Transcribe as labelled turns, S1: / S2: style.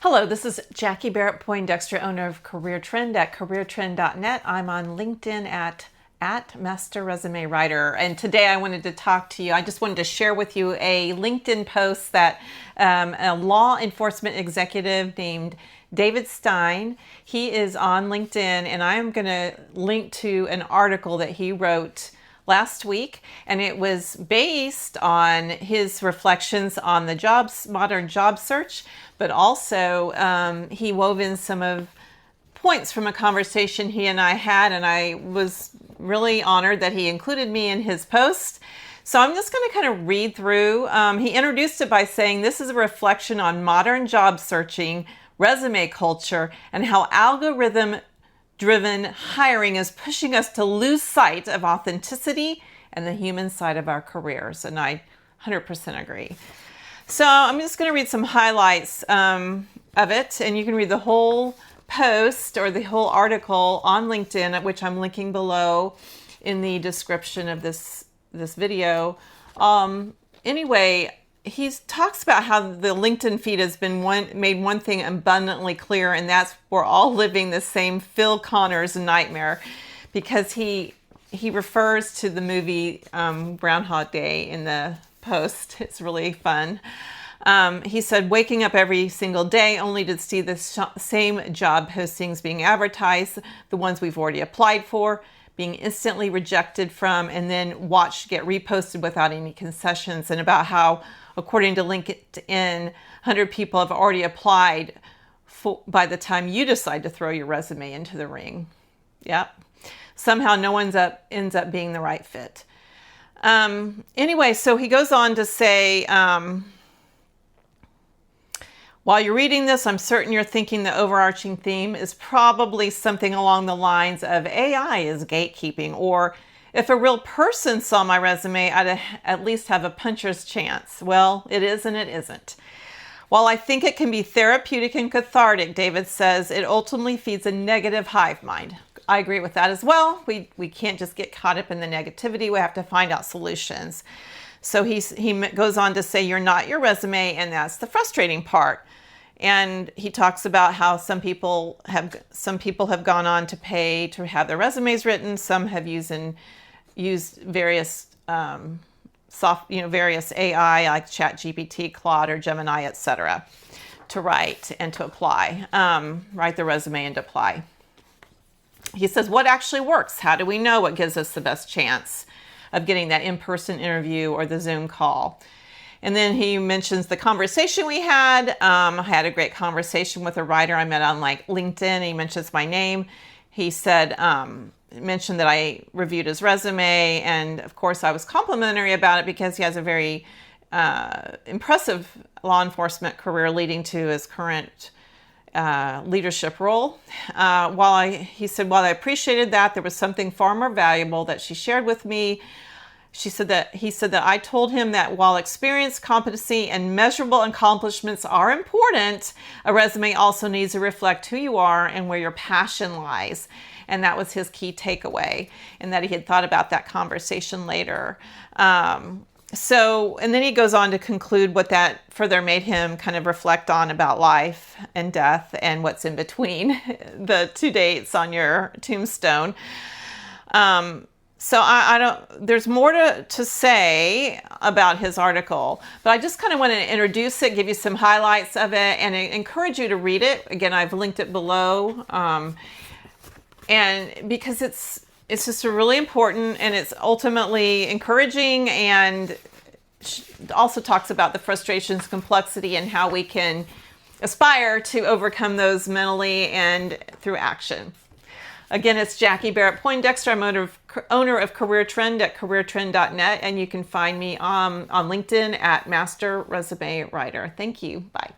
S1: Hello, this is Jackie Barrett-Poindexter, owner of Career Trend at careertrend.net. I'm on LinkedIn at Master Resume Writer. And today I wanted to talk to you. I just wanted to share with you a LinkedIn post that a law enforcement executive named David Stein, he is on LinkedIn, and I'm going to link to an article that he wrote last week, and it was based on his reflections on the modern job search, but also he wove in some of points from a conversation he and I had, and I was really honored that he included me in his post. So I'm just going to kind of read through. He introduced it by saying, this is a reflection on modern job searching, resume culture, and how algorithm-driven hiring is pushing us to lose sight of authenticity and the human side of our careers. And I 100% agree. So I'm just going to read some highlights of it, and you can read the whole post or the whole article on LinkedIn, which I'm linking below in the description of this video. Anyway, he talks about how the LinkedIn feed has been made one thing abundantly clear, and that's we're all living the same Phil Connors nightmare, because he refers to the movie Groundhog Day in the post. It's really fun. He said, waking up every single day only to see the same job postings being advertised, the ones we've already applied for, being instantly rejected from, and then watched get reposted without any concessions, and about how, according to LinkedIn, 100 people have already applied by the time you decide to throw your resume into the ring. Yep. Somehow no one ends up being the right fit. Anyway, so he goes on to say, while you're reading this, I'm certain you're thinking the overarching theme is probably something along the lines of AI is gatekeeping, or if a real person saw my resume, I'd at least have a puncher's chance. Well, it is and it isn't. While I think it can be therapeutic and cathartic, David says, it ultimately feeds a negative hive mind. I agree with that as well. We can't just get caught up in the negativity. We have to find out solutions. So he goes on to say, you're not your resume, and that's the frustrating part. And he talks about how some people have gone on to pay to have their resumes written. Some have used various various AI like ChatGPT, Claude, or Gemini, etc., to write and to apply, write the resume and apply. He says, what actually works? How do we know what gives us the best chance of getting that in-person interview or the Zoom call? And then he mentions the conversation we had. I had a great conversation with a writer I met on LinkedIn. He mentions my name. He said, mentioned that I reviewed his resume, and of course I was complimentary about it because he has a very impressive law enforcement career leading to his current leadership role. He said, while I appreciated that, there was something far more valuable that she shared with me. He said that I told him that while experience, competency, and measurable accomplishments are important, a resume also needs to reflect who you are and where your passion lies. And that was his key takeaway, and that he had thought about that conversation later. And then he goes on to conclude what that further made him kind of reflect on about life and death and what's in between the two dates on your tombstone. So there's more to say about his article, but I just kind of want to introduce it, give you some highlights of it, and encourage you to read it. Again, I've linked it below, and because it's just really important, and it's ultimately encouraging, and also talks about the frustrations, complexity, and how we can aspire to overcome those mentally and through action. Again, it's Jackie Barrett-Poindexter. I'm owner of Career Trend at careertrend.net, and you can find me on LinkedIn at Master Resume Writer. Thank you. Bye.